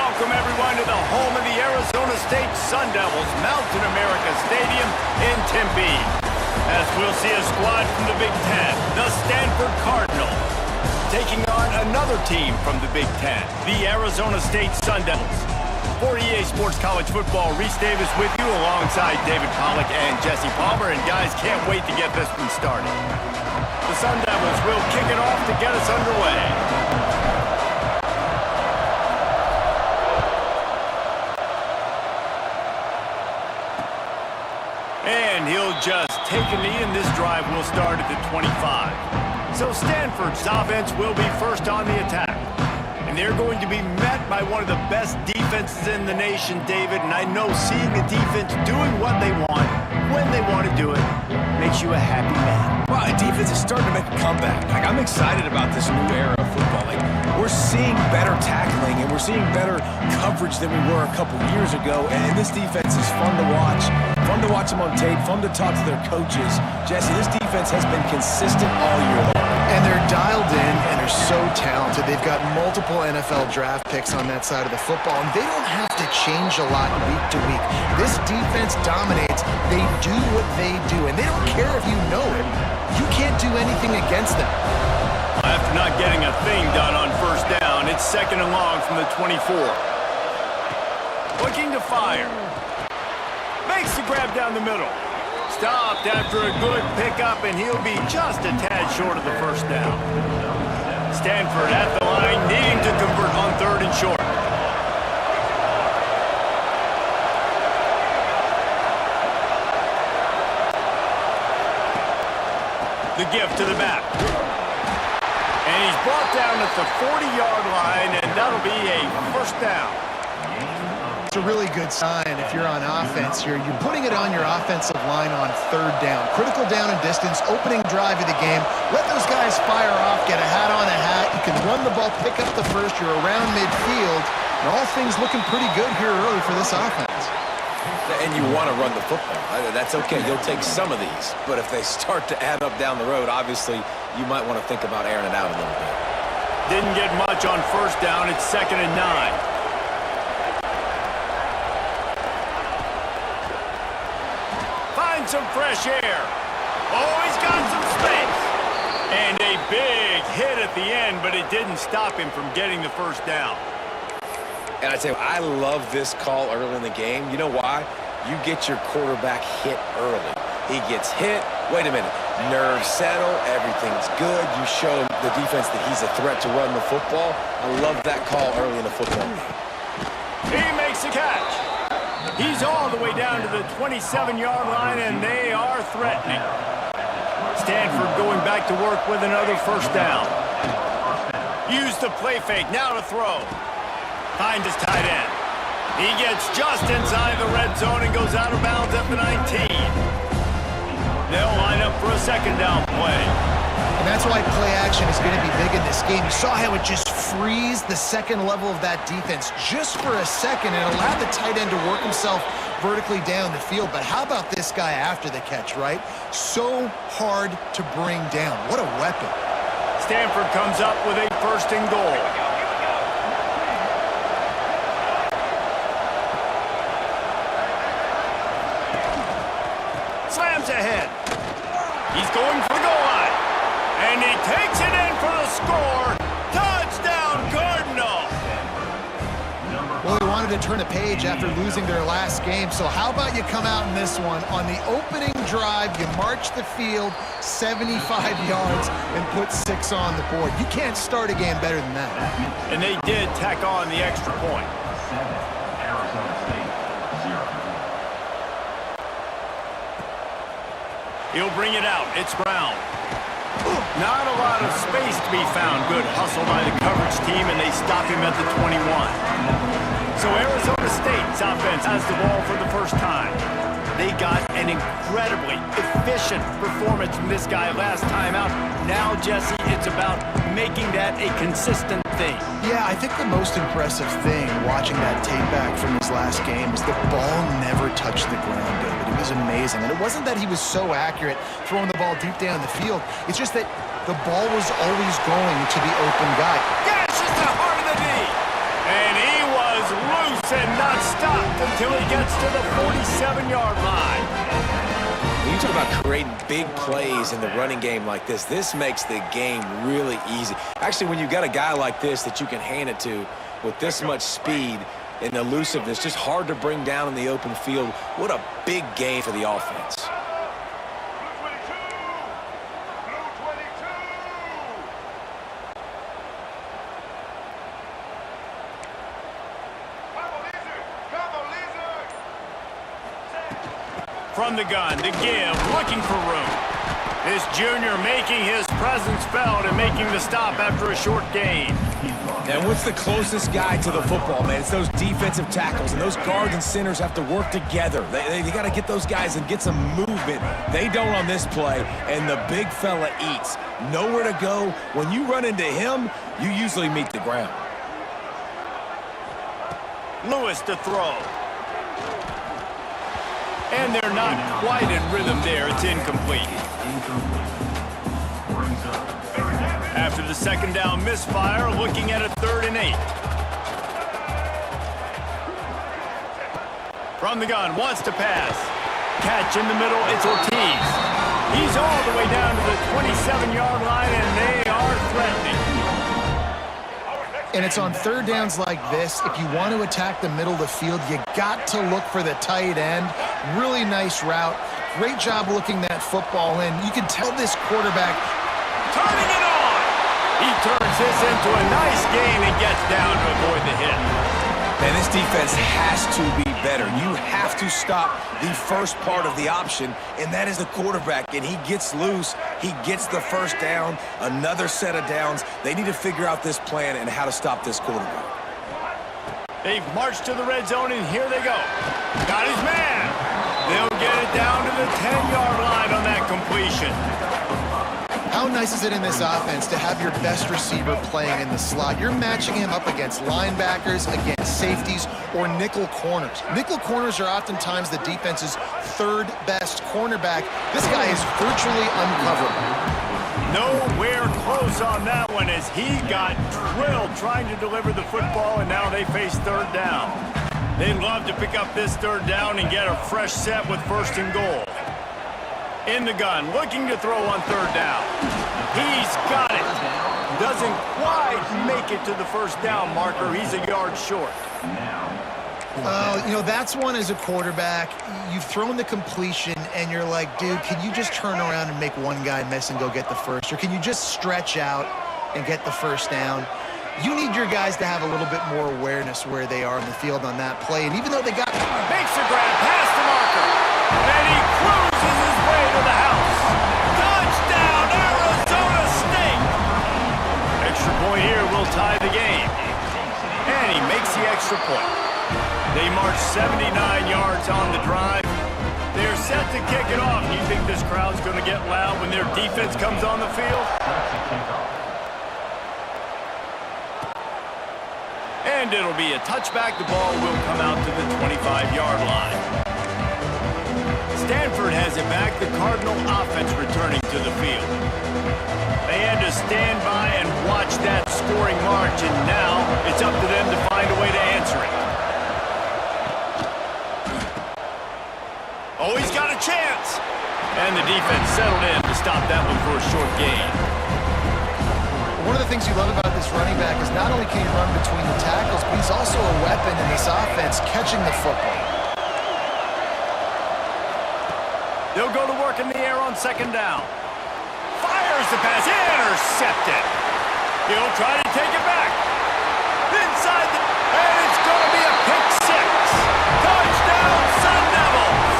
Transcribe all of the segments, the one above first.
welcome everyone to the home of the Arizona State Sun Devils, Mountain America Stadium in Tempe. As we'll see a squad from the Big Ten, the Stanford Cardinals, taking on another team from the Big Ten, the Arizona State Sun Devils. For EA Sports College Football, Reese Davis with you alongside David Pollack and Jesse Palmer. And guys, can't wait to get this one started. The Sun Devils will kick it off to get us underway. And he'll just take a knee, and this drive will start at the 25. So Stanford's offense will be first on the attack. And they're going to be met by one of the best defenses in the nation, David. And I know seeing the defense doing what they want, when they want to do it, makes you a happy man. Well, the defense is starting to make a comeback. I'm excited about this new era of football. We're seeing better tackling, and we're seeing better coverage than we were a couple years ago. And this defense is fun to watch. Fun to watch them on tape. Fun to talk to their coaches. Jesse, this defense has been consistent all year long. And they're dialed in, and they're so talented. They've got multiple NFL draft picks on that side of the football, and they don't have to change a lot week to week. This defense dominates. They do what they do, and they don't care if you know it. You can't do anything against them. After not getting a thing done on first down, it's second and long from the 24. Looking to fire. Makes the grab down the middle. Stopped after a good pickup, and he'll be just a tad short of the first down. Stanford at the line, needing to convert on third and short. The gift to the back. And he's brought down at the 40-yard line, and that'll be a first down. It's a really good sign if you're on offense here. You're putting it on your offensive line on third down. Critical down and distance, opening drive of the game. Let those guys fire off, get a hat on a hat. You can run the ball, pick up the first. You're around midfield. And all things looking pretty good here early for this offense. And you want to run the football. That's okay. You'll take some of these. But if they start to add up down the road, obviously, you might want to think about airing it out a little bit. Didn't get much on first down. It's second and 9. Some fresh air. Oh, he's got some space. And a big hit at the end, but it didn't stop him from getting the first down. And I tell you, I love this call early in the game. You know why? You get your quarterback hit early. He gets hit. Wait a minute. Nerves settle. Everything's good. You show the defense that he's a threat to run the football. I love that call early in the football game. He makes a catch. He's all the way down to the 27-yard line, and they are threatening. Stanford going back to work with another first down. Use the play fake, now to throw. Finds his tight end. He gets just inside the red zone and goes out of bounds at the 19. They'll line up for a second down play. And that's why play action is going to be big in this game. You saw how it just frees the second level of that defense just for a second and allowed the tight end to work himself vertically down the field. But how about this guy after the catch, right? So hard to bring down. What a weapon. Stanford comes up with a first and goal. Slams ahead. He's going for the goal line. And he takes it in for the score. Touchdown, Cardinal. Well, they wanted to turn a page after losing their last game. So how about you come out in this one? On the opening drive, you march the field 75 yards and put 6 on the board. You can't start a game better than that. And they did tack on the extra point. He'll bring it out. It's Brown. Not a lot of space to be found. Good hustle by the coverage team, and they stop him at the 21. So Arizona State's offense has the ball for the first time. They got an incredibly efficient performance from this guy last time out. Now, Jesse, it's about making that a consistent thing. Yeah, I think the most impressive thing watching that tape back from his last game is the ball never touched the ground, David. It was amazing. And it wasn't that he was so accurate throwing the ball deep down the field. It's just that the ball was always going to the open guy. Gashes the heart of the knee. And he was and not stopped until he gets to the 47-yard line. When you talk about creating big plays in the running game like this makes the game really easy. Actually, when you've got a guy like this that you can hand it to with this much speed and elusiveness, just hard to bring down in the open field, what a big game for the offense. From the gun, to give, looking for room. This junior making his presence felt and making the stop after a short gain. And what's the closest guy to the football, man? It's those defensive tackles, and those guards and centers have to work together. They got to get those guys and get some movement. They don't on this play, and the big fella eats. Nowhere to go. When you run into him, you usually meet the ground. Lewis to throw. And they're not quite in rhythm there. It's incomplete. After the second down misfire, looking at a 3rd and 8. From the gun, wants to pass. Catch in the middle, it's Ortiz. He's all the way down to the 27-yard line, and they are threatening. And it's on 3rd downs like this. If you want to attack the middle of the field, you got to look for the tight end. Really nice route. Great job looking that football in. You can tell this quarterback Turning it on! He turns this into a nice gain and gets down to avoid the hit. And this defense has to be better. You have to stop the first part of the option, and that is the quarterback. And he gets loose. He gets the first down, another set of downs. They need to figure out this plan and how to stop this quarterback. They've marched to the red zone, and here they go. Got his man. They'll get it down to the 10-yard line on that completion. How nice is it in this offense to have your best receiver playing in the slot? You're matching him up against linebackers, against safeties, or nickel corners. Nickel corners are oftentimes the defense's 3rd best cornerback. This guy is virtually uncoverable. Nowhere close on that one as he got drilled trying to deliver the football, and now they face 3rd down. They'd love to pick up this 3rd down and get a fresh set with 1st and goal. In the gun, looking to throw on 3rd down. He's got it. Doesn't quite make it to the 1st down marker. He's a yard short. You know, that's one as a quarterback. You've thrown the completion, and you're like, dude, can you just turn around and make one guy miss and go get the first? Or can you just stretch out and get the 1st down? You need your guys to have a little bit more awareness where they are in the field on that play. And even though they got... Makes a grab past the marker. And he cruises his way to the house. Touchdown, Arizona State! Extra point here will tie the game. And he makes the extra point. They march 79 yards on the drive. They're set to kick it off. Do you think this crowd's going to get loud when their defense comes on the field? And it'll be a touchback. The ball will come out to the 25-yard line. Stanford has it back. The Cardinal offense returning to the field. They had to stand by and watch that scoring march, and now it's up to them to find a way to answer it. Oh, he's got a chance. And the defense settled in to stop that one for a short gain. One of the things you love about this running back is not only can he run between the tackles, but he's also a weapon in this offense catching the football. They'll go to work in the air on 2nd down. Fires the pass, intercepted. He'll try to take it back. Inside the... And it's going to be a pick 6. Touchdown, Sun Devils!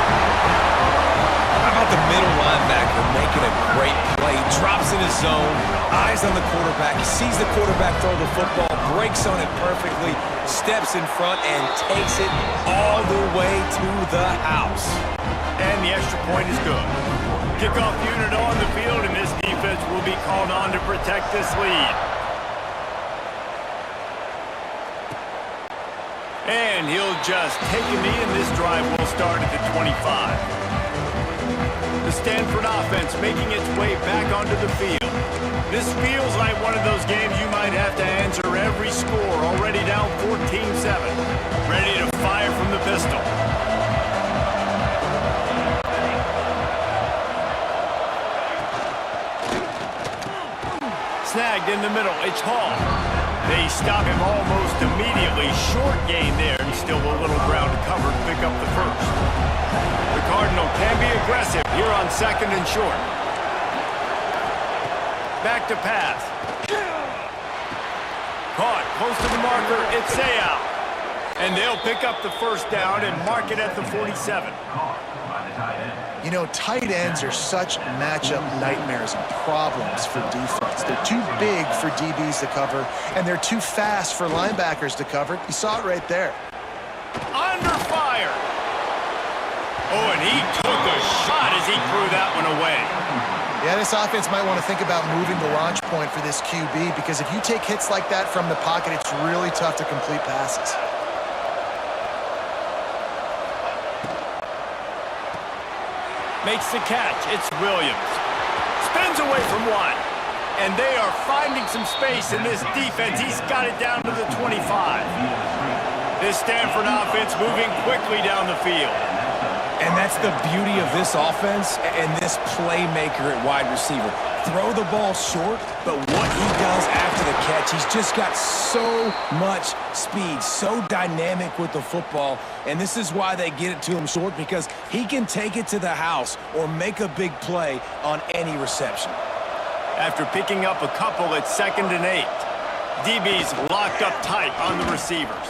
How about the middle linebacker making a great play? Drops in his zone, eyes on the quarterback. He sees the quarterback throw the football, breaks on it perfectly, steps in front, and takes it all the way to the house. And the extra point is good. Kickoff unit on the field, and this defense will be called on to protect this lead. And he'll just take a knee, and this drive will start at the 25. The Stanford offense making its way back onto the field. This feels like one of those games you might have to answer every score. Already down 14-7. Ready to fire from the pistol. Snagged in the middle. It's Hall. They stop him almost immediately. Short gain there, and still a little ground to cover to pick up the first. The Cardinal can be aggressive here on 2nd and short. Back to pass. Caught close to the marker. It's out. And they'll pick up the first down and mark it at the 47. You know, tight ends are such matchup nightmares and problems for defense. They're too big for DBs to cover, and they're too fast for linebackers to cover. You saw it right there. Under fire. Oh, and he took a shot as he threw that one away. Yeah, this offense might want to think about moving the launch point for this QB, because if you take hits like that from the pocket, it's really tough to complete passes. Makes the catch. It's Williams. Spins away from one. And they are finding some space in this defense. He's got it down to the 25. This Stanford offense moving quickly down the field. And that's the beauty of this offense and this playmaker at wide receiver. Throw the ball short, but what he does after the catch, he's just got so much speed, so dynamic with the football, and this is why they get it to him short, because he can take it to the house or make a big play on any reception. After picking up a couple at 2nd and 8, DB's locked up tight on the receivers.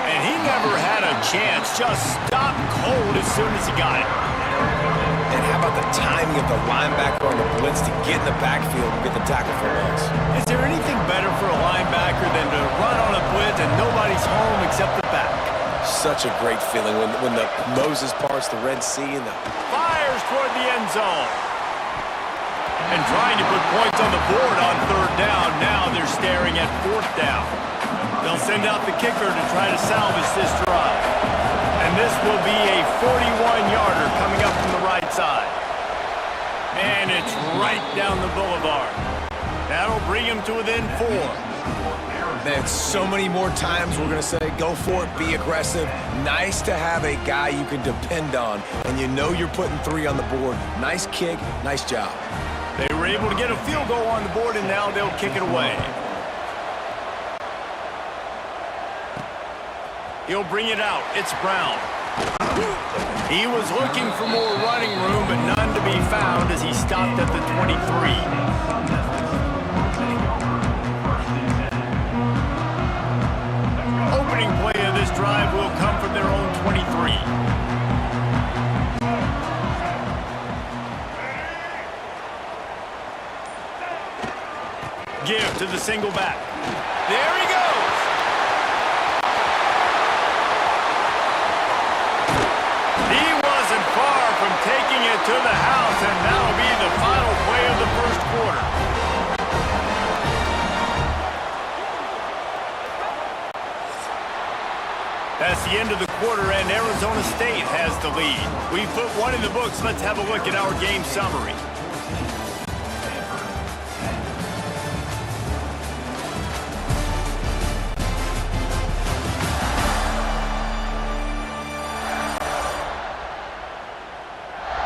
And he never had a chance, just stopped cold as soon as he got it. And how about the timing of the linebacker on the blitz to get in the backfield and get the tackle for loss? Is there anything better for a linebacker than to run on a blitz and nobody's home except the back? Such a great feeling when the Moses parts the Red Sea and the... Fires toward the end zone. And trying to put points on the board on 3rd down. Now they're staring at 4th down. They'll send out the kicker to try to salvage this drive. And this will be a 41-yarder coming up from the right side. And it's right down the boulevard. That'll bring him to within 4. Man, so many more times we're going to say, go for it, be aggressive. Nice to have a guy you can depend on, and you know you're putting 3 on the board. Nice kick, nice job. They were able to get a field goal on the board, and now they'll kick it away. He'll bring it out. It's Brown. He was looking for more running room, but none to be found as he stopped at the 23. Opening play of this drive will come from their own 23. Give to the single back. There he goes. He wasn't far from taking it to the house, and that'll be the final play of the first quarter. That's the end of the quarter, and Arizona State has the lead. We put one in the books. Let's have a look at our game summary.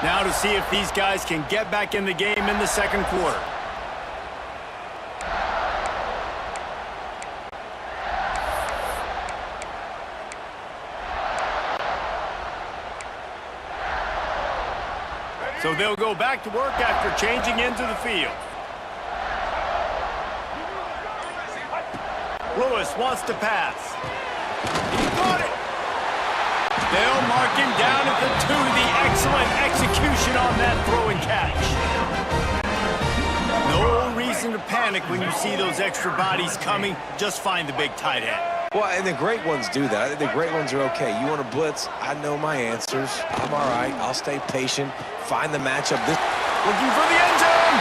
Now to see if these guys can get back in the game in the second quarter. So they'll go back to work after changing into the field. Lewis wants to pass. He got it. They'll mark him down at the 2. The excellent execution on that throw and catch. No reason to panic when you see those extra bodies coming. Just find the big tight end. Well, and the great ones do that. The great ones are okay. You want to blitz? I know my answers. I'm all right. I'll stay patient. Find the matchup. Looking for the end zone.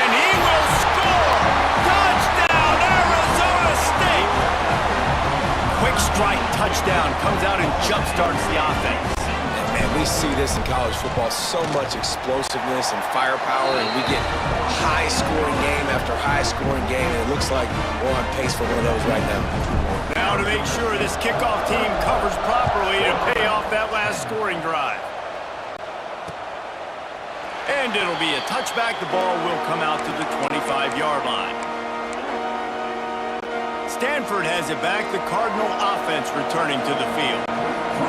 And he will score. Touchdown, Arizona State. Quick strike touchdown comes out and jump-starts the offense. And man, we we see this in college football, so much explosiveness and firepower, and we get high-scoring game after high-scoring game, and it looks like we're on pace for one of those right now. Now to make sure this kickoff team covers properly to pay off that last scoring drive. And it'll be a touchback. The ball will come out to the 25-yard line. Stanford has it back. The Cardinal offense returning to the field.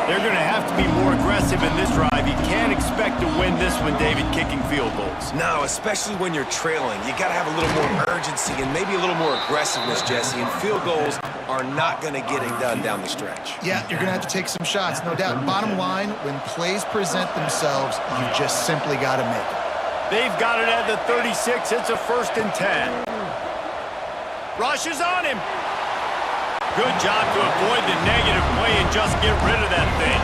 They're going to have to be more aggressive in this drive. You can't expect to win this one, David, kicking field goals. No, especially when you're trailing. You got to have a little more urgency and maybe a little more aggressiveness, Jesse. And field goals are not going to get it done down the stretch. Yeah, you're going to have to take some shots, no doubt. Bottom line, when plays present themselves, you just simply got to make it. They've got it at the 36. It's a 1st and 10. Rush is on him. Good job to avoid the negative play and just get rid of that thing.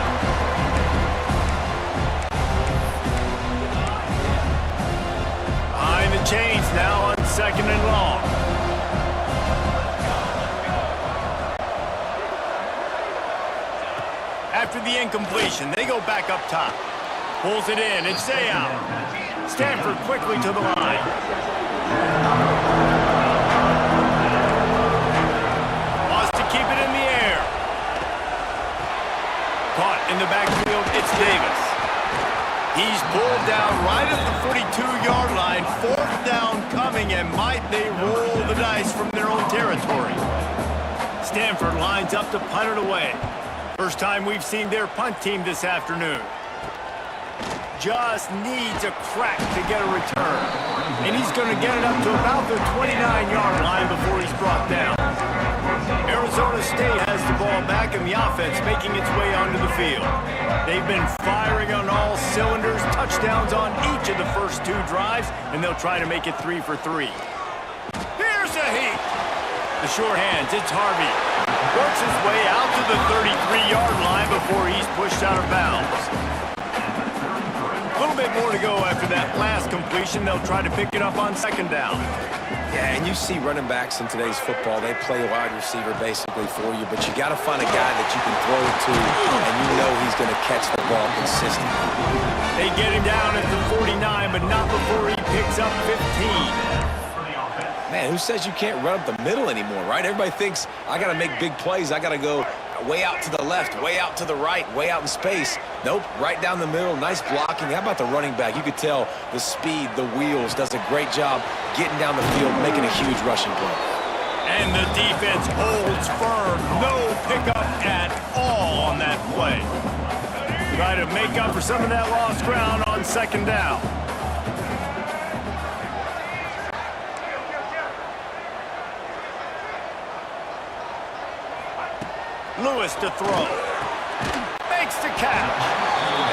Behind the chains now on 2nd and long. After the incompletion, they go back up top. Pulls it in. It's stay out. Stanford quickly to the line. Wants to keep it in the air. Caught in the backfield. It's Davis. He's pulled down right at the 42-yard line. 4th down coming, and might they roll the dice from their own territory. Stanford lines up to punt it away. First time we've seen their punt team this afternoon. Just needs a crack to get a return. And he's going to get it up to about the 29-yard line before he's brought down. Arizona State has the ball back in the offense, making its way onto the field. They've been firing on all cylinders, touchdowns on each of the first 2 drives, and they'll try to make it 3 for 3. Here's a heat. The short hands, it's Harvey. Works his way out to the 33-yard line before he's pushed out of bounds. A little bit more to go after that last completion. They'll try to pick it up on 2nd down. Yeah, and you see running backs in today's football, they play wide receiver basically for you, but you got to find a guy that you can throw it to, and you know he's going to catch the ball consistently. They get him down at the 49, but not before he picks up 15. Man, who says you can't run up the middle anymore, right? Everybody thinks, I got to make big plays. I got to go way out to the left, way out to the right, way out in space. Nope, right down the middle, nice blocking. How about the running back? You could tell the speed, the wheels, does a great job getting down the field, making a huge rushing play. And the defense holds firm. No pickup at all on that play. Try to make up for some of that lost ground on 2nd down. Lewis to throw. Makes the catch.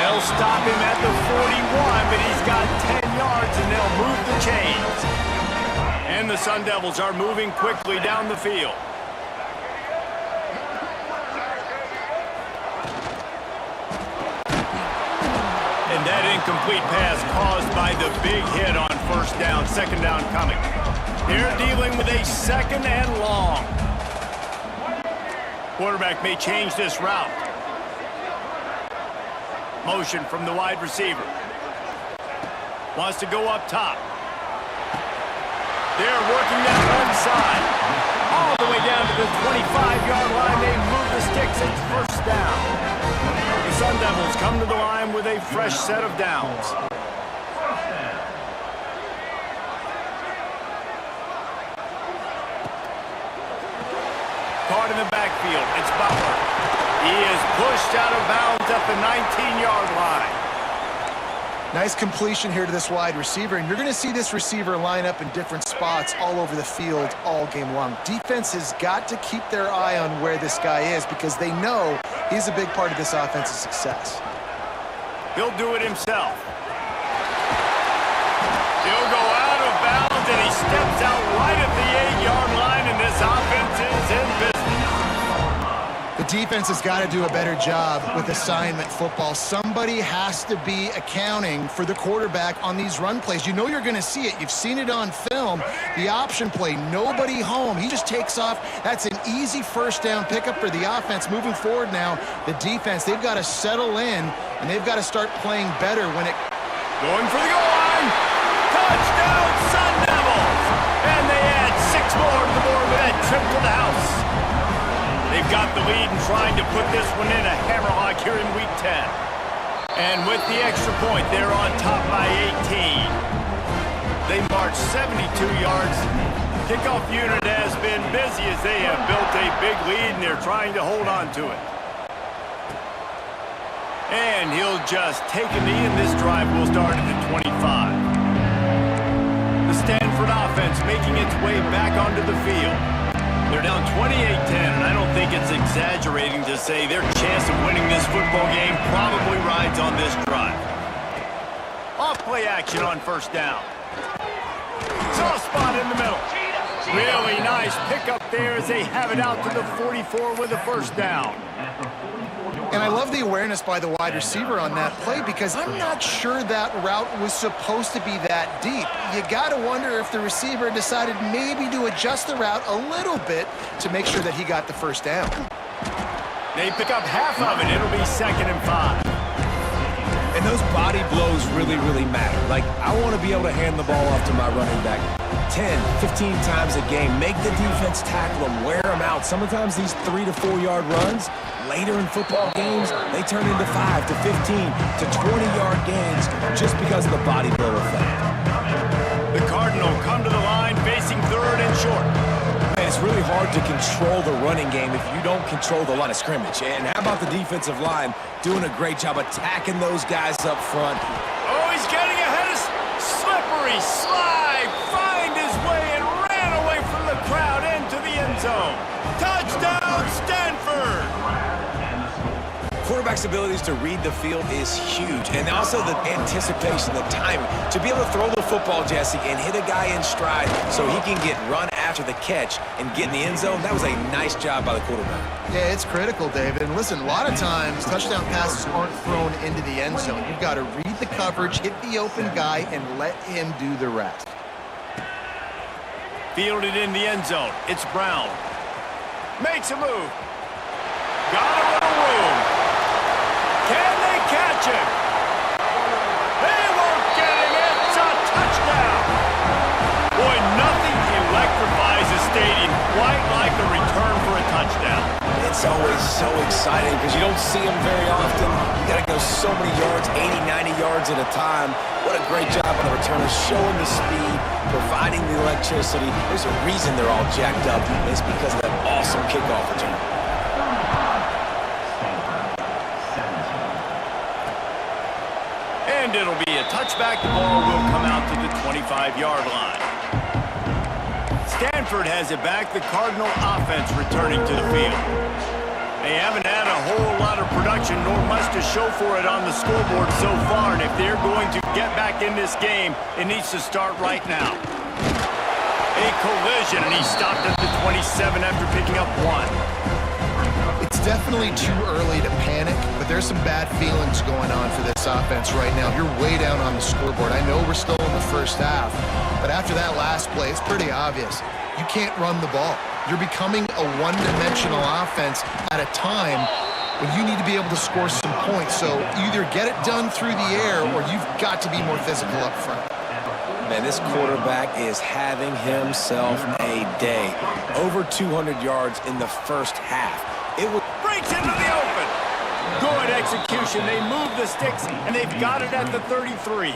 They'll stop him at the 41, but he's got 10 yards, and they'll move the chains. And the Sun Devils are moving quickly down the field. And that incomplete pass caused by the big hit on 1st down, 2nd down coming. They're dealing with a 2nd and long. Quarterback may change this route. Motion from the wide receiver. Wants to go up top. They're working that left side. All the way down to the 25-yard line. They move the sticks. It's 1st down. The Sun Devils come to the line with a fresh set of downs. Caught in the backfield. It's Butler. He is pushed out of bounds at the 19-yard line. Nice completion here to this wide receiver, and you're going to see this receiver line up in different spots all over the field all game long. Defense has got to keep their eye on where this guy is because they know he's a big part of this offense's success. He'll do it himself. He'll go out of bounds, and he steps out right at the 8-yard line, and this offense is in business. The defense has got to do a better job with assignment football. Somebody has to be accounting for the quarterback on these run plays. You know you're going to see it. You've seen it on film. The option play, nobody home. He just takes off. That's an easy first down pickup for the offense. Moving forward now, the defense, they've got to settle in, and they've got to start playing better when it... Going for the goal line. Touchdown, Sun Devils! And they add 6 more to the board with that trip to the house. They've got the lead and trying to put this one in a hammerlock here in Week 10. And with the extra point, they're on top by 18. They march 72 yards. Kickoff unit has been busy as they have built a big lead, and they're trying to hold on to it. And he'll just take a knee, and this drive will start at the 25. The Stanford offense making its way back onto the field. They're down 28-10, and I don't think it's exaggerating to say their chance of winning this football game probably rides on this drive. Off play action on first down. Soft spot in the middle. Really nice pickup there as they have it out to the 44 with a first down. And I love the awareness by the wide receiver on that play because I'm not sure that route was supposed to be that deep. You got to wonder if the receiver decided maybe to adjust the route a little bit to make sure that he got the first down. They pick up half of it. It'll be 2nd and 5. And those body blows really, really matter. Like, I want to be able to hand the ball off to my running back 10, 15 times a game. Make the defense tackle them, wear them out. Sometimes these 3 to 4 yard runs, later in football games, they turn into 5 to 15 to 20-yard gains just because of the body blow effect. The Cardinal come to the line facing 3rd and short. Man, it's really hard to control the running game if you don't control the line of scrimmage. And how about the defensive line doing a great job attacking those guys up front? Oh, he's getting ahead of slippery slide, find his way and ran away from the crowd into the end zone. Touchdown, Stanford! Quarterback's abilities to read the field is huge, and also the anticipation, the timing. To be able to throw the football, Jesse, and hit a guy in stride so he can get run after the catch and get in the end zone, that was a nice job by the quarterback. Yeah, it's critical, David. And listen, a lot of times touchdown passes aren't thrown into the end zone. You've got to read the coverage, hit the open guy, and let him do the rest. Fielded in the end zone. It's Brown. Makes a move. Got a little room. Can they catch him? They won't get him. It's a touchdown. Boy, nothing electrifies a stadium quite like a return for a touchdown. It's always so exciting because you don't see them very often. You got to go so many yards, 80, 90 yards at a time. What a great job on the returners, showing the speed, providing the electricity. There's a reason they're all jacked up, and it's because of that awesome kickoff return. And it'll be a touchback. The ball will come out to the 25-yard line. Stanford has it back. The Cardinal offense returning to the field. They haven't had a whole lot of production nor much to show for it on the scoreboard so far. And if they're going to get back in this game, it needs to start right now. A collision, and he stopped at the 27 after picking up 1. It's definitely too early to panic, but there's some bad feelings going on for this offense right now. You're way down on the scoreboard. I know we're still in the first half, but after that last play, it's pretty obvious. You can't run the ball. You're becoming a one-dimensional offense at a time when you need to be able to score some points. So either get it done through the air or you've got to be more physical up front. Man, this quarterback is having himself a day. Over 200 yards in the first half. It was breaks into the open. Good execution. They move the sticks, and they've got it at the 33.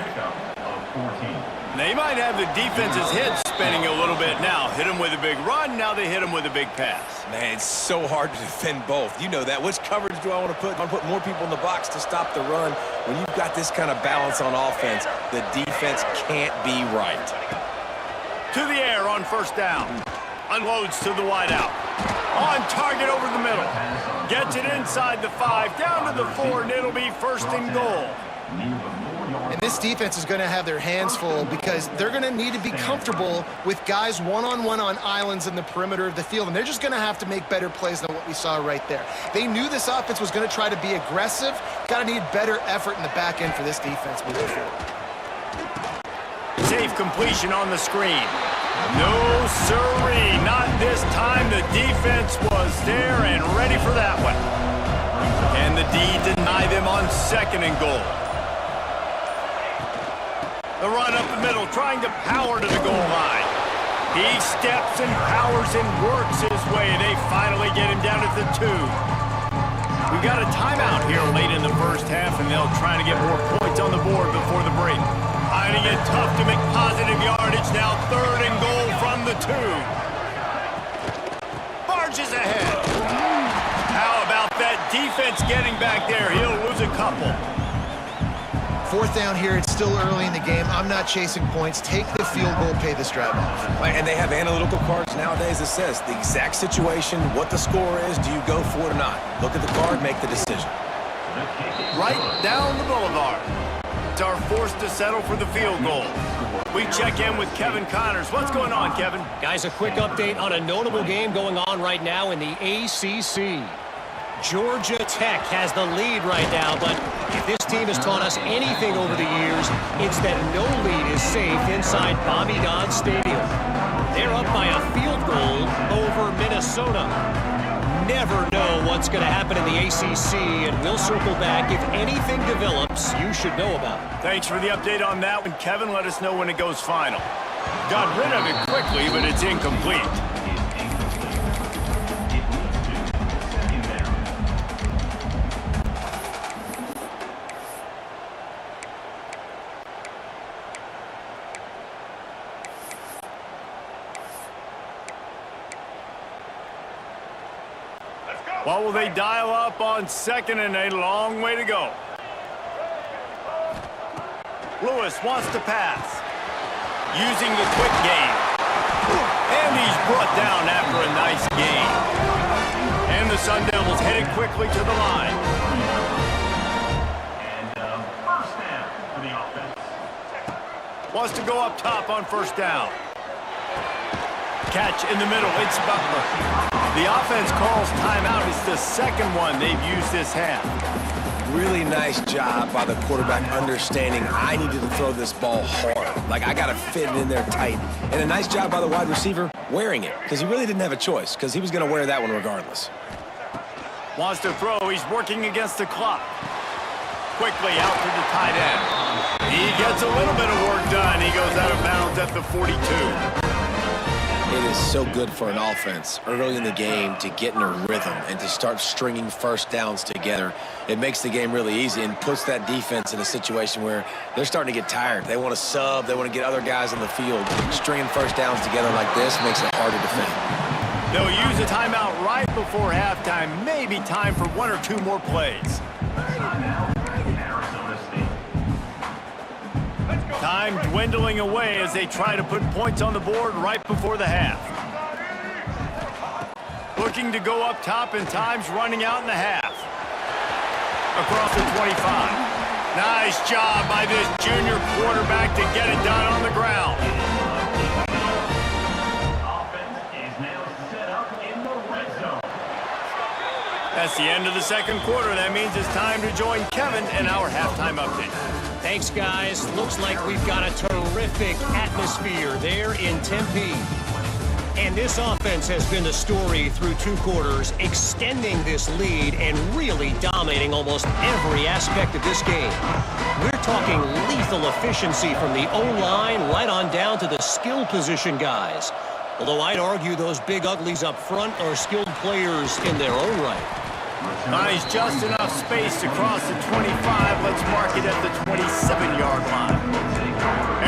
They might have the defense's head spinning a little bit now. Hit him with a big run. Now they hit him with a big pass. Man, it's so hard to defend both. You know that. Which coverage do I want to put? I want to put more people in the box to stop the run. When you've got this kind of balance on offense, the defense can't be right. To the air on first down. Unloads to the wideout. On target over the middle. Gets it inside the 5, down to the 4, and it'll be 1st and goal. And this defense is going to have their hands full because they're going to need to be comfortable with guys one-on-one on islands in the perimeter of the field, and they're just going to have to make better plays than what we saw right there. They knew this offense was going to try to be aggressive. Got to need better effort in the back end for this defense moving forward. Safe completion on the screen. No sirree, not this time. The defense was there and ready for that one. Can the D deny them on 2nd and goal? The run up the middle, trying to power to the goal line. He steps and powers and works his way. They finally get him down at the 2. We've got a timeout here late in the first half, and they'll try to get more points on the board before the break. Finding it tough to make positive yardage now. 3rd and goal from the 2. Barges ahead. How about that defense getting back there? He'll lose a couple. 4th down here. It's still early in the game. I'm not chasing points. Take the field goal, pay this drive off. And they have analytical cards nowadays that says the exact situation, what the score is, do you go for it or not? Look at the card, make the decision. Right down the boulevard. Are forced to settle for the field goal. We check in with Kevin Connors. What's going on, Kevin? Guys, a quick update on a notable game going on right now in the ACC. Georgia Tech has the lead right now, but if this team has taught us anything over the years, it's that no lead is safe inside Bobby Dodd Stadium. They're up by a field goal over Minnesota. Never know what's going to happen in the ACC, and we'll circle back if anything develops you should know about. Thanks for the update on that one, Kevin. Let us know when it goes final. Got rid of it quickly, but it's incomplete. What will they dial up on 2nd and a long way to go? Lewis wants to pass. Using the quick game. And he's brought down after a nice gain. And the Sun Devils headed quickly to the line. And first down for the offense. Wants to go up top on 1st down. Catch in the middle. It's Butler. The offense calls timeout. It's the 2nd one they've used this half. Really nice job by the quarterback understanding I needed to throw this ball hard. Like, I got to fit it in there tight. And a nice job by the wide receiver wearing it, because he really didn't have a choice, because he was going to wear that one regardless. Wants to throw. He's working against the clock. Quickly out to the tight end. He gets a little bit of work done. He goes out of bounds at the 42. It is so good for an offense early in the game to get in a rhythm and to start stringing 1st downs together. It makes the game really easy and puts that defense in a situation where they're starting to get tired. They want to sub. They want to get other guys on the field. Stringing 1st downs together like this makes it hard to defend. They'll use a timeout right before halftime. Maybe time for 1 or 2 more plays. Time dwindling away as they try to put points on the board right before the half. Looking to go up top, and time's running out in the half. Across the 25. Nice job by this junior quarterback to get it done on the ground. Offense is now set up in the red zone. That's the end of the 2nd quarter. That means it's time to join Kevin in our halftime update. Thanks, guys. Looks like we've got a terrific atmosphere there in Tempe. And this offense has been the story through 2 quarters, extending this lead and really dominating almost every aspect of this game. We're talking lethal efficiency from the O-line right on down to the skill position guys. Although I'd argue those big uglies up front are skilled players in their own right. Nice, just enough space to cross the 25. Let's mark it at the 27-yard line.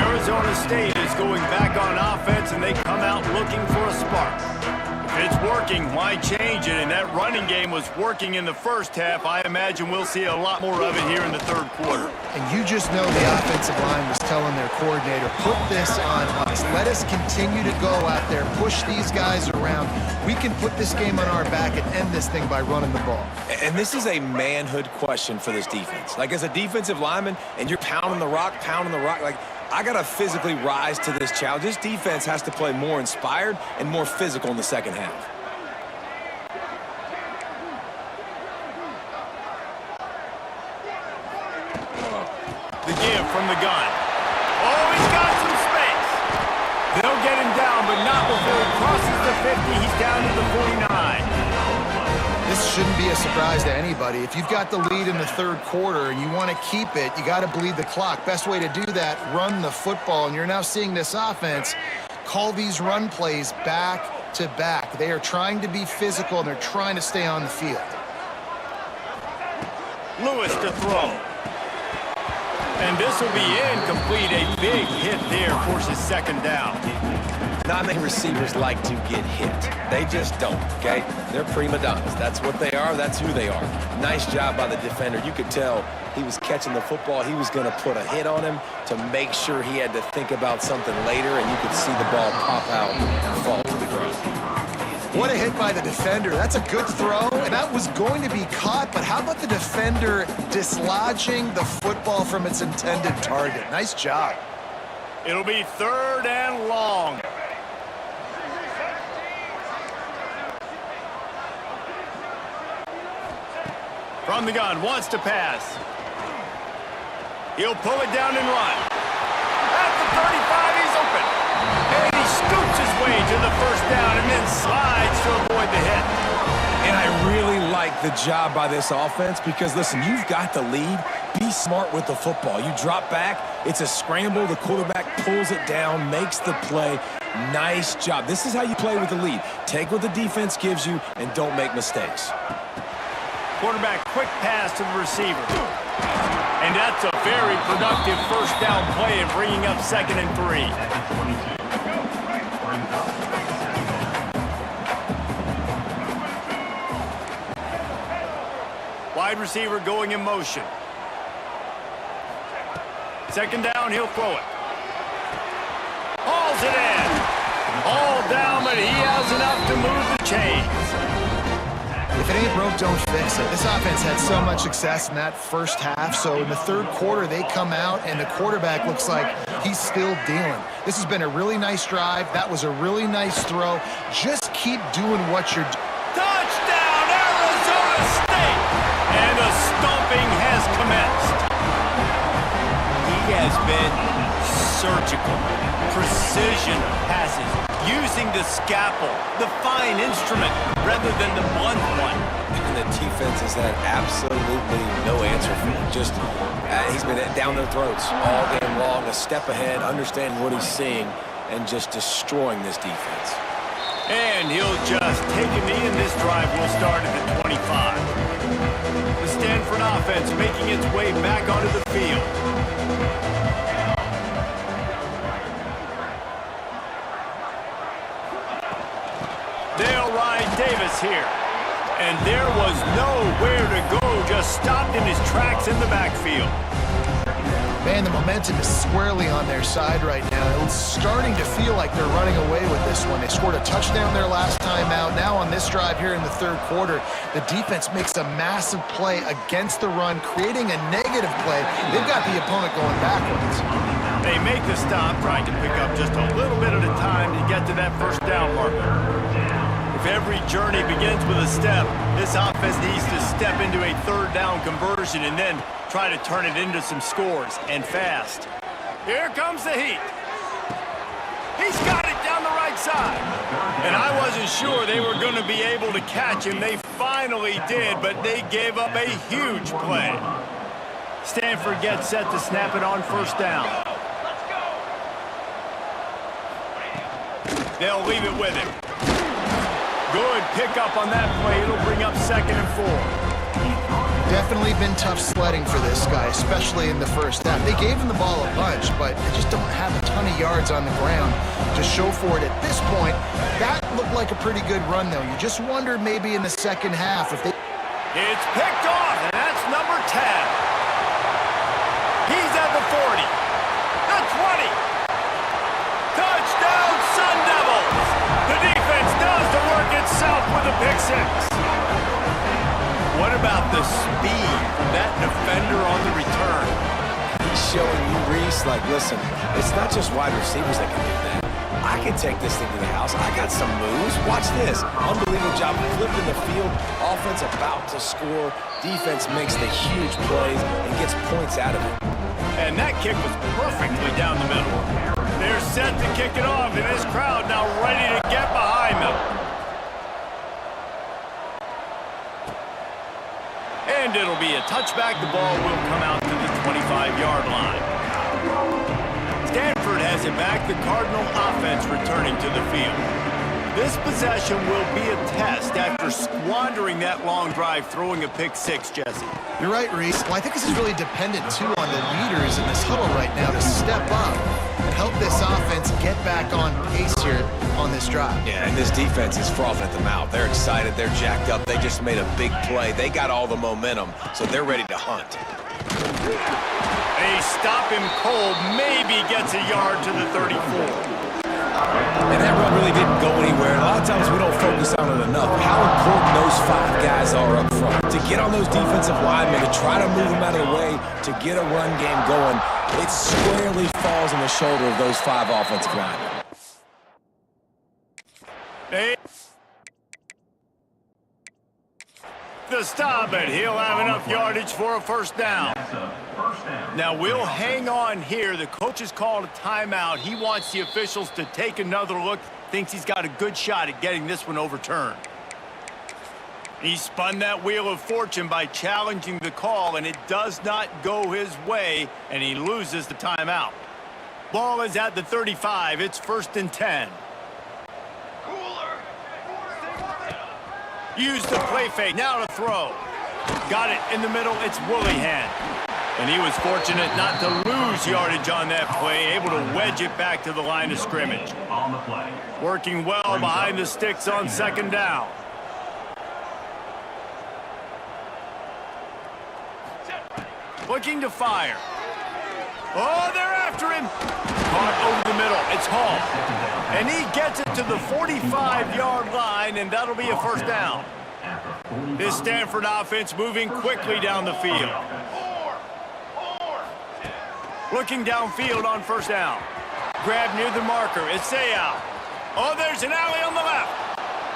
Arizona State is going back on offense, and they come out looking for a spark. it's working, why change it? And that running game was working in the first half. I imagine we'll see a lot more of it here in the third quarter. And you just know the offensive line was telling their coordinator, put this on us. Let us continue to go out there, push these guys around. We can put this game on our back and end this thing by running the ball. And this is a manhood question for this defense. Like, as a defensive lineman, and you're pounding the rock, like, I got to physically rise to this challenge. This defense has to play more inspired and more physical in the second half. The give from the gun. Oh, he's got some space. They'll get him down, but not before he crosses the 50. He's down to the 49. This shouldn't be a surprise to anybody. If you've got the lead in the third quarter and you want to keep it, you got to bleed the clock. Best way to do that, run the football. And you're now seeing this offense call these run plays back to back. They are trying to be physical, and they're trying to stay on the field. Lewis to throw. And this will be incomplete. A big hit there forces second down. Not many receivers like to get hit. They just don't, okay? They're prima donnas. That's what they are. That's who they are. Nice job by the defender. You could tell he was catching the football. He was going to put a hit on him to make sure he had to think about something later, and you could see the ball pop out and fall to the ground. What a hit by the defender. That's a good throw, and that was going to be caught, but how about the defender dislodging the football from its intended target? Nice job. It'll be third and long. From the gun, wants to pass. He'll pull it down and run. At the 35, he's open. And he scoops his way to the first down and then slides to avoid the hit. And I really like the job by this offense because, listen, you've got the lead. Be smart with the football. You drop back, it's a scramble. The quarterback pulls it down, makes the play. Nice job. This is how you play with the lead. Take what the defense gives you and don't make mistakes. Quarterback quick pass to the receiver. And that's a very productive first down play and bringing up 2nd and 3. Wide receiver going in motion. Second down, he'll throw it. Hauls it in. All down, but he has enough to move the chains. If it ain't broke, don't fix it. This offense had so much success in that first half, so in the third quarter, they come out, and the quarterback looks like he's still dealing. This has been a really nice drive. That was a really nice throw. Just keep doing what you're doing. Touchdown, Arizona State! And a stomping has commenced. He has been surgical, precision passes, using the scalpel, the fine instrument, rather than the blunt one. And the defense has had absolutely no answer for him. Just, he's been down their throats all game long, a step ahead, understanding what he's seeing, and just destroying this defense. And he'll just take a knee, and this drive will start at the 25. The Stanford offense making its way back onto the field. They'll ride Davis here. And there was nowhere to go, just stopped in his tracks in the backfield. Man, the momentum is squarely on their side right now. It's starting to feel like they're running away with this one. They scored a touchdown their last time out. Now on this drive here in the third quarter, the defense makes a massive play against the run, creating a negative play. They've got the opponent going backwards. They make the stop, trying to pick up just a little bit at a time to get to that first down marker. If every journey begins with a step, this offense needs to step into a third down conversion and then try to turn it into some scores, and fast. Here comes the heat. He's got it down the right side. And I wasn't sure they were going to be able to catch him. They finally did, but they gave up a huge play. Stanford gets set to snap it on first down. They'll leave it with him. Good pickup on that play. It'll bring up 2nd and 4. Definitely been tough sledding for this guy, especially in the first half. They gave him the ball a bunch, but they just don't have a ton ton of yards on the ground to show for it at this point. That looked like a pretty good run, though. You just wonder maybe in the second half if they... It's picked off, and that's number 10. He's at the 40, the 20. Touchdown, Sun Devils! The defense does the work itself with a pick six. What about the speed from that defender on the return? He's showing you, Reese, like, listen, it's not just wide receivers that can do that. I can take this thing to the house. I got some moves. Watch this. Unbelievable job flipping the field. Offense about to score. Defense makes the huge plays and gets points out of it. And that kick was perfectly down the middle. They're set to kick it off, and this crowd now ready to get behind them. And it'll be a touchback. The ball will come out to the 25-yard line. Stanford has it back. The Cardinal offense returning to the field. This possession will be a test after squandering that long drive, throwing a pick six, Jesse. You're right, Reese. Well, I think this is really dependent, too, on the leaders in this huddle right now to step up and help this offense get back on pace here on this drive. Yeah, and this defense is frothing at the mouth. They're excited. They're jacked up. They just made a big play. They got all the momentum, so they're ready to hunt. They stop him cold. Maybe gets a yard to the 34. And that run really didn't go anywhere. A lot of times we don't focus on it enough. How important those 5 guys are up front. To get on those defensive linemen, to try to move them out of the way, to get a run game going, it squarely falls on the shoulder of those 5 offensive linemen. The stop, and he'll have enough yardage for a first down. Now we'll hang on here. The coach has called a timeout. He wants the officials to take another look. Thinks he's got a good shot at getting this one overturned. He spun that wheel of fortune by challenging the call, and it does not go his way, and he loses the timeout. Ball is at the 35. It's 1st and 10. Use the play fake. Now to throw. Got it in the middle. It's Willihan. And he was fortunate not to lose yardage on that play, able to wedge it back to the line of scrimmage. Working well behind the sticks on 2nd down. Looking to fire. Oh, they're after him. Caught over the middle. It's Hall. And he gets it to the 45-yard line, and that'll be a first down. This Stanford offense moving quickly down the field. Looking downfield on 1st down. Grab near the marker. It's Sayal. Oh, there's an alley on the left.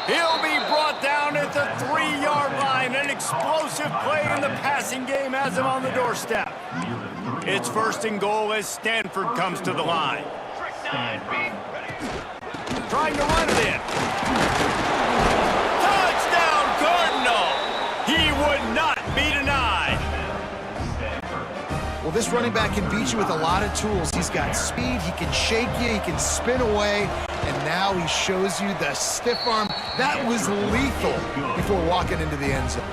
He'll be brought down at the 3-yard line. An explosive play in the passing game has him on the doorstep. It's 1st and goal as Stanford comes to the line. Trying to run it in. Touchdown, Cardinal! He would not be denied. Well, this running back can beat you with a lot of tools. He's got speed, he can shake you, he can spin away, and now he shows you the stiff arm. That was lethal before walking into the end zone.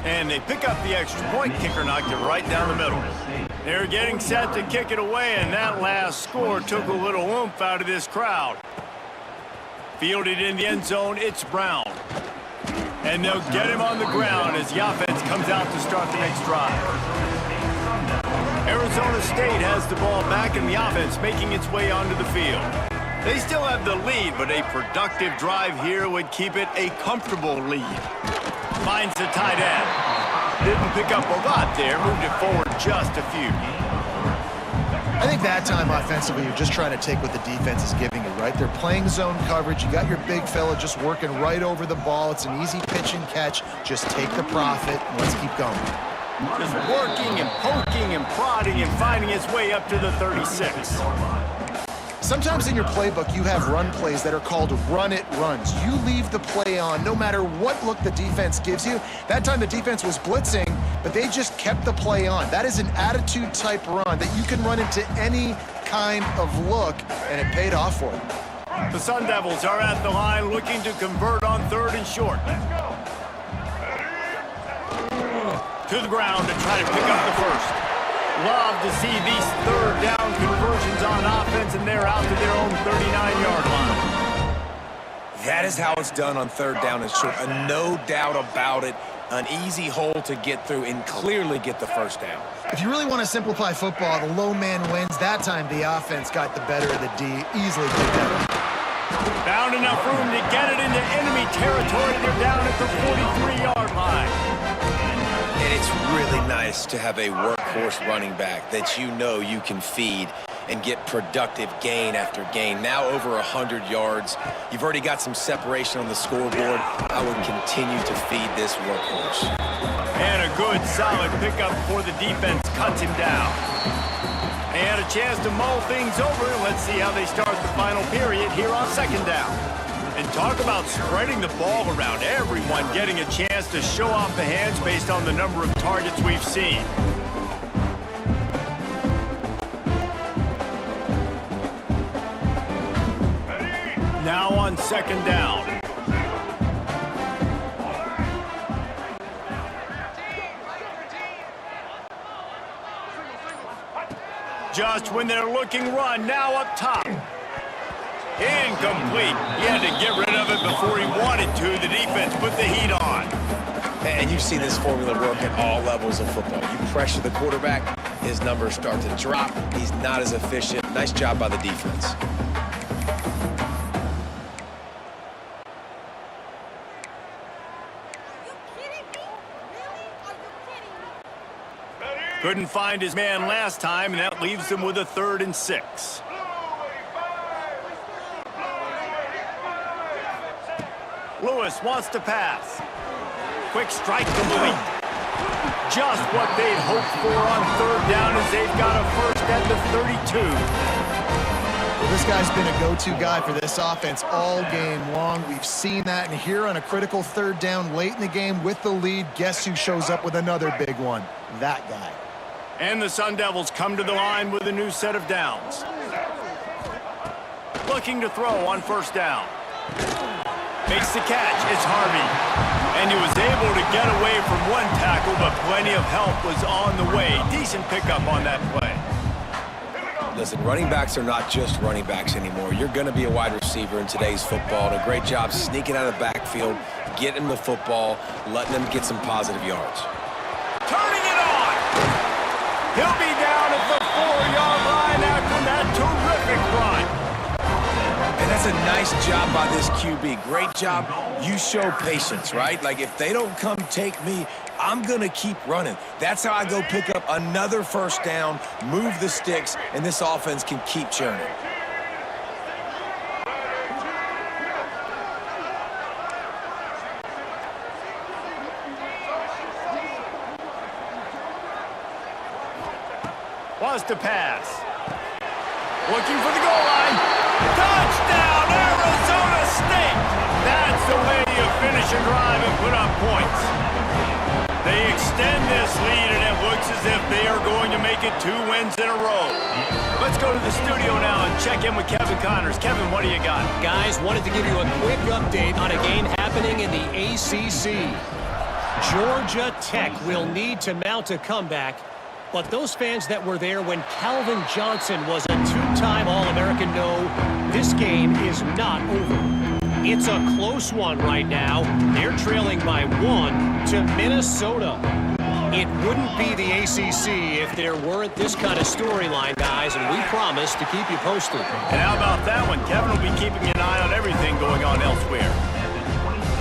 And they pick up the extra point. Kicker knocked it right down the middle. They're getting set to kick it away, and that last score took a little oomph out of this crowd. Fielded in the end zone, it's Brown. And they'll get him on the ground as the offense comes out to start the next drive. Arizona State has the ball back in the offense, making its way onto the field. They still have the lead, but a productive drive here would keep it a comfortable lead. Finds the tight end. Didn't pick up a lot there, moved it forward just a few. I think that time offensively, you're just trying to take what the defense is giving you, right? They're playing zone coverage. You got your big fella just working right over the ball. It's an easy pitch and catch. Just take the profit and let's keep going. Just working and poking and prodding and finding his way up to the 36. Sometimes in your playbook, you have run plays that are called run-it runs. You leave the play on no matter what look the defense gives you. That time the defense was blitzing, but they just kept the play on. That is an attitude-type run that you can run into any kind of look, and it paid off for them. The Sun Devils are at the line looking to convert on 3rd and short. To the ground to try to pick up the first. Love to see these 3rd down conversions on offense, and they're That is how it's done on third down and short. No doubt about it. An easy hole to get through and clearly get the first down. If you really want to simplify football, the low man wins. That time the offense got the better of the D. Easily did that. Found enough room to get it into enemy territory. They're down at the 43-yard line. And it's really nice to have a workhorse running back that you know you can feed and get productive gain after gain. Now over 100 yards. You've already got some separation on the scoreboard. I would continue to feed this workhorse. And a good, solid pickup before the defense cuts him down. They had a chance to mull things over. Let's see how they start the final period here on second down. And talk about spreading the ball around. Everyone getting a chance to show off the hands based on the number of targets we've seen. Now on second down. Just when they're looking run, now up top. Incomplete. He had to get rid of it before he wanted to. The defense put the heat on. And you see this formula work at all levels of football. You pressure the quarterback, his numbers start to drop. He's not as efficient. Nice job by the defense. Couldn't find his man last time, and that leaves him with a 3rd and 6. Lewis wants to pass. Quick strike complete. Just what they'd hoped for on third down as they've got a first at the 32. Well, this guy's been a go-to guy for this offense all game long. We've seen that, and here on a critical third down late in the game with the lead, guess who shows up with another big one? That guy. And the Sun Devils come to the line with a new set of downs. Looking to throw on first down. Makes the catch. It's Harvey. And he was able to get away from one tackle, but plenty of help was on the way. Decent pickup on that play. Listen, running backs are not just running backs anymore. You're going to be a wide receiver in today's football. And a great job sneaking out of the backfield, getting the football, letting them get some positive yards. Turning it on! He'll be down at the 4-yard line after that terrific run. And that's a nice job by this QB. Great job. You show patience, right? Like, if they don't come take me, I'm going to keep running. That's how I go pick up another first down, move the sticks, and this offense can keep churning. Wants to pass. Looking for the goal line. Touchdown, Arizona State! That's the way you finish a drive and put up points. They extend this lead, and it looks as if they are going to make it 2 wins in a row. Let's go to the studio now and check in with Kevin Connors. Kevin, what do you got? Guys, wanted to give you a quick update on a game happening in the ACC. Georgia Tech will need to mount a comeback, but those fans that were there when Calvin Johnson was a 2-time All-American know this game is not over. It's a close one right now. They're trailing by 1 to Minnesota. It wouldn't be the ACC if there weren't this kind of storyline, guys, and we promise to keep you posted. And how about that one? Kevin will be keeping an eye on everything going on elsewhere.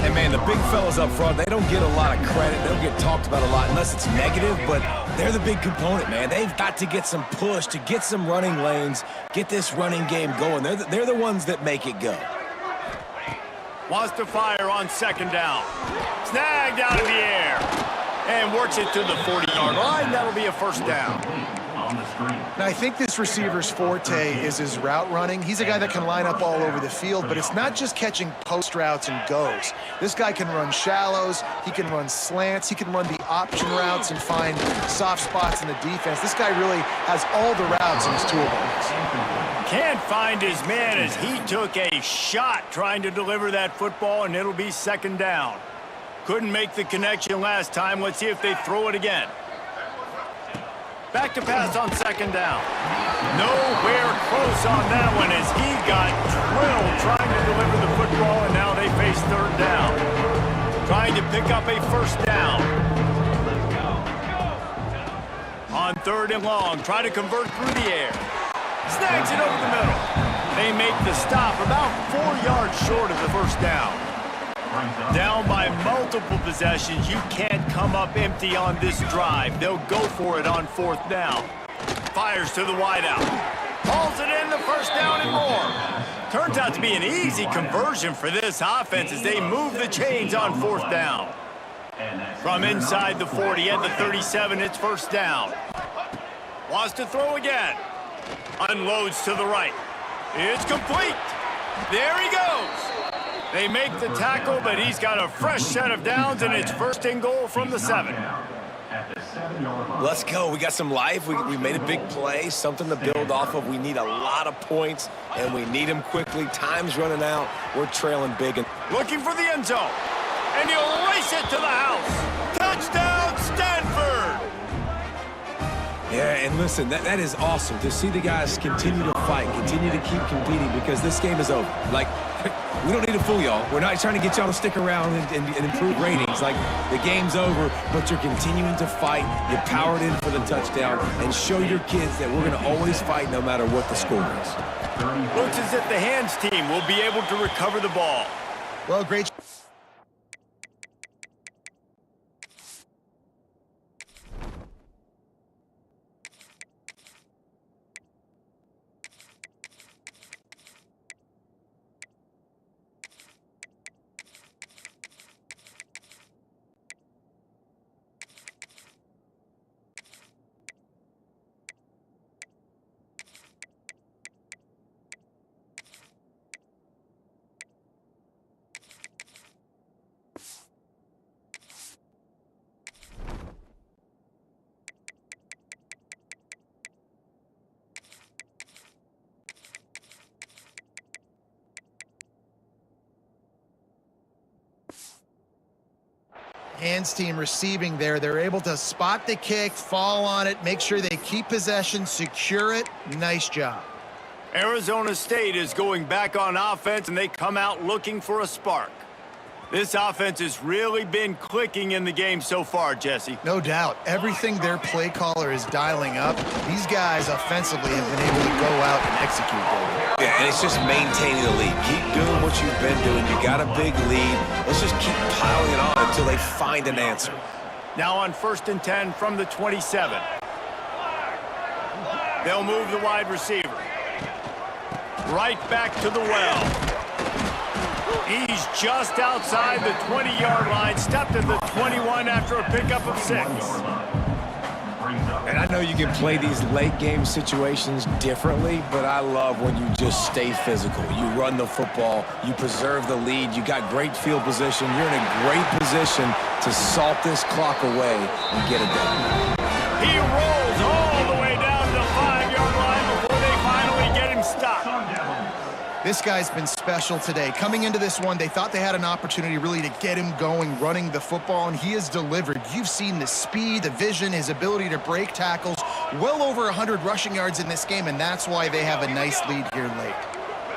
And, man, the big fellas up front, they don't get a lot of credit. They don't get talked about a lot unless it's negative, but they're the big component, man. They've got to get some push, to get some running lanes, get this running game going. They're the ones that make it go. Wants to fire on second down. Snagged out of the air. And works it to the 40-yard line. That'll be a first down. Now, I think this receiver's forte is his route running. He's a guy that can line up all over the field, but it's not just catching post routes and goes. This guy can run shallows, he can run slants, he can run the option routes and find soft spots in the defense. This guy really has all the routes in his toolbox. Can't find his man as he took a shot trying to deliver that football, and it'll be second down. Couldn't make the connection last time. Let's see if they throw it again. Back to pass on second down. Nowhere close on that one as he got drilled trying to deliver the football, and now they face third down. Trying to pick up a first down. On third and long, try to convert through the air. Snags it over the middle. They make the stop about 4 yards short of the first down. Down by multiple possessions, you can't come up empty on this drive. They'll go for it on fourth down. Fires to the wideout. Hauls it in, the first down and more. Turns out to be an easy conversion for this offense as they move the chains on fourth down. From inside the 40 at the 37, it's first down. Wants to throw again. Unloads to the right. It's complete. There he goes. They make the tackle, but he's got a fresh set of downs, and it's first and goal from the 7. Let's go. We got some life. We made a big play, something to build off of. We need a lot of points, and we need them quickly. Time's running out. We're trailing big. Looking for the end zone, and he'll race it to the house. Touchdown, Stanford! Yeah, and listen, that is awesome to see the guys continue to fight, continue to keep competing, because this game is over. Like, we don't need to fool y'all. We're not trying to get y'all to stick around and improve ratings. Like, the game's over, but you're continuing to fight. You powered in for the touchdown, and show your kids that we're going to always fight no matter what the score is. Looks as if the hands team will be able to recover the ball. Well, great. Hands team receiving there. They're able to spot the kick, fall on it, make sure they keep possession, secure it. Nice job. Arizona State is going back on offense, and they come out looking for a spark. This offense has really been clicking in the game so far, Jesse. No doubt. Everything their play caller is dialing up, these guys offensively have been able to go out and execute. Yeah, and it's just maintaining the lead. Keep doing what you've been doing. You got a big lead. Let's just keep piling it on until they find an answer. Now on 1st and 10 from the 27. They'll move the wide receiver. Right back to the well. He's just outside the 20-yard line, stepped at the 21 after a pickup of 6. And I know you can play these late game situations differently, but I love when you just stay physical. You run the football, you preserve the lead, you got great field position, you're in a great position to salt this clock away and get it done. He rolls all the way down to the 5-yard line before they finally get him stopped. This guy's been special today. Coming into this one, they thought they had an opportunity really to get him going, running the football, and he has delivered. You've seen the speed, the vision, his ability to break tackles. Well over 100 rushing yards in this game, and that's why they have a nice lead here late.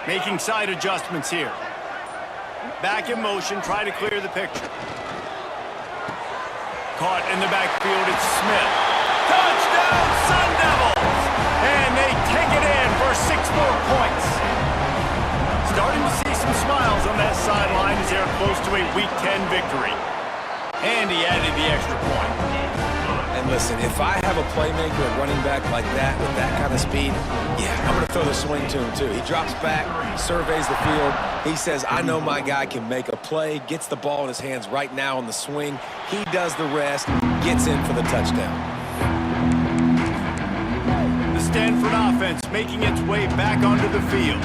Making side adjustments here. Back in motion, try to clear the picture. Caught in the backfield, it's Smith. Touchdown, Sun Devils! And they take it in for 6 more points. Starting to see some smiles on that sideline as they're close to a Week 10 victory. And he added the extra point. And listen, if I have a playmaker at running back like that, with that kind of speed, yeah, I'm going to throw the swing to him too. He drops back, surveys the field. He says, I know my guy can make a play, gets the ball in his hands right now on the swing. He does the rest, gets in for the touchdown. The Stanford offense making its way back onto the field.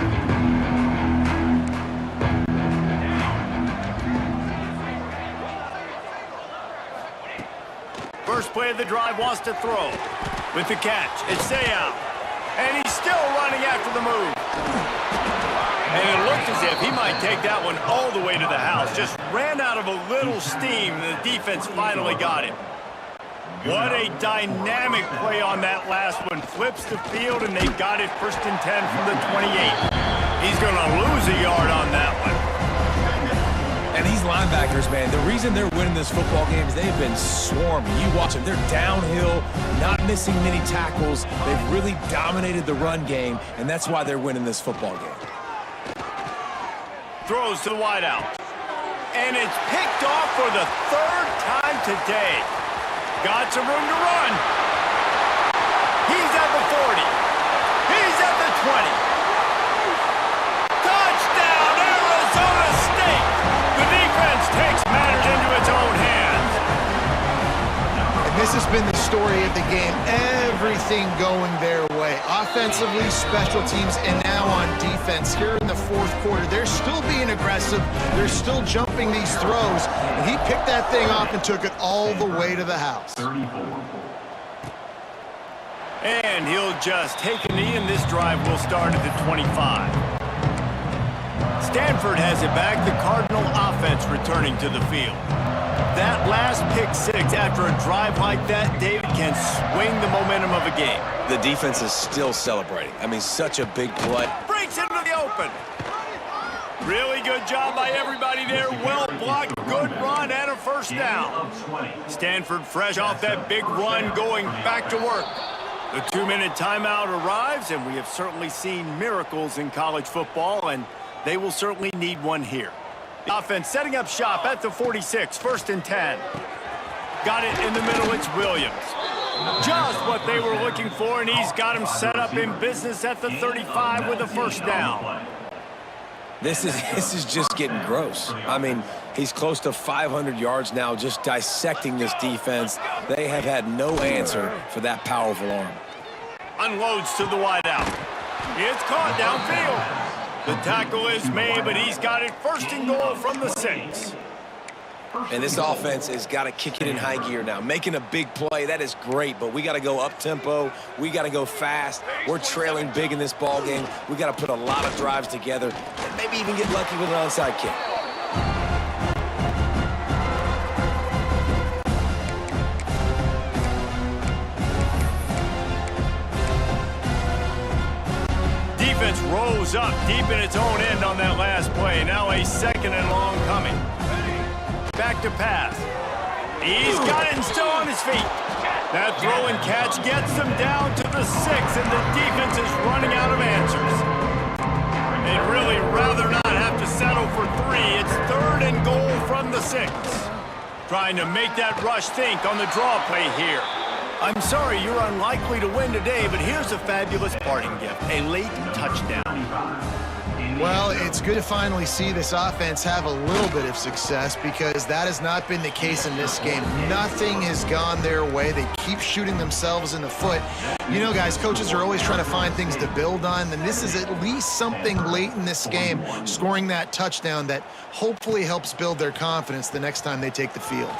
First play of the drive, wants to throw. With the catch, it's Sayal. And he's still running after the move. And it looked as if he might take that one all the way to the house. Just ran out of a little steam, and the defense finally got him. What a dynamic play on that last one. Flips the field, and they've got it 1st and 10 from the 28. He's going to lose a yard on that one. And these linebackers, man, the reason they're winning this football game is they've been swarming. You watch them. They're downhill, not missing many tackles. They've really dominated the run game, and that's why they're winning this football game. Throws to the wideout. And it's picked off for the 3rd time today. Got some room to run. He's at the 40. He's at the 20. Touchdown, Arizona State. The defense takes matters into its own hands. And this has been the story of the game. Everything going their way. Offensively, special teams, and now on defense. Here in the 4th quarter, they're still being aggressive. They're still jumping these throws. And he picked that thing off and took it all the way to the house. And he'll just take a knee, and this drive will start at the 25. Stanford has it back. The Cardinal offense returning to the field. That last pick 6 after a drive like that, David, can swing the momentum of a game. The defense is still celebrating. I mean, such a big play. Breaks into the open. Really good job by everybody there. Well blocked, good run, and a 1st down. Stanford fresh off that big run, going back to work. The 2-minute timeout arrives, and we have certainly seen miracles in college football, and they will certainly need one here. The offense setting up shop at the 46, 1st and 10. Got it in the middle, it's Williams. Just what they were looking for, and he's got him set up in business at the 35 with a 1st down. This is just getting gross. I mean, he's close to 500 yards now just dissecting this defense. They have had no answer for that powerful arm. Unloads to the wideout. It's caught downfield. The tackle is made, but he's got it 1st and goal from the 6. And this offense has got to kick it in high gear now. Making a big play, that is great, but we got to go up-tempo. We got to go fast. We're trailing big in this ball game. We got to put a lot of drives together and maybe even get lucky with an onside kick. Defense rose up deep in its own end on that last play. Now a 2nd and long coming. Back to pass. He's got it and still on his feet. That throw and catch gets them down to the 6, and the defense is running out of answers. They'd really rather not have to settle for 3. It's 3rd and goal from the 6. Trying to make that rush think on the draw play here. I'm sorry you're unlikely to win today, but here's a fabulous parting gift. A late touchdown. Well, it's good to finally see this offense have a little bit of success because that has not been the case in this game. Nothing has gone their way. They keep shooting themselves in the foot. You know, guys, coaches are always trying to find things to build on, and this is at least something late in this game, scoring that touchdown that hopefully helps build their confidence the next time they take the field.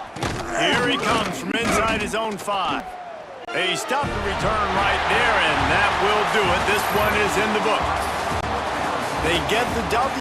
Here he comes from inside his own 5. They stop the return right there, and that will do it. This one is in the books. They get the W.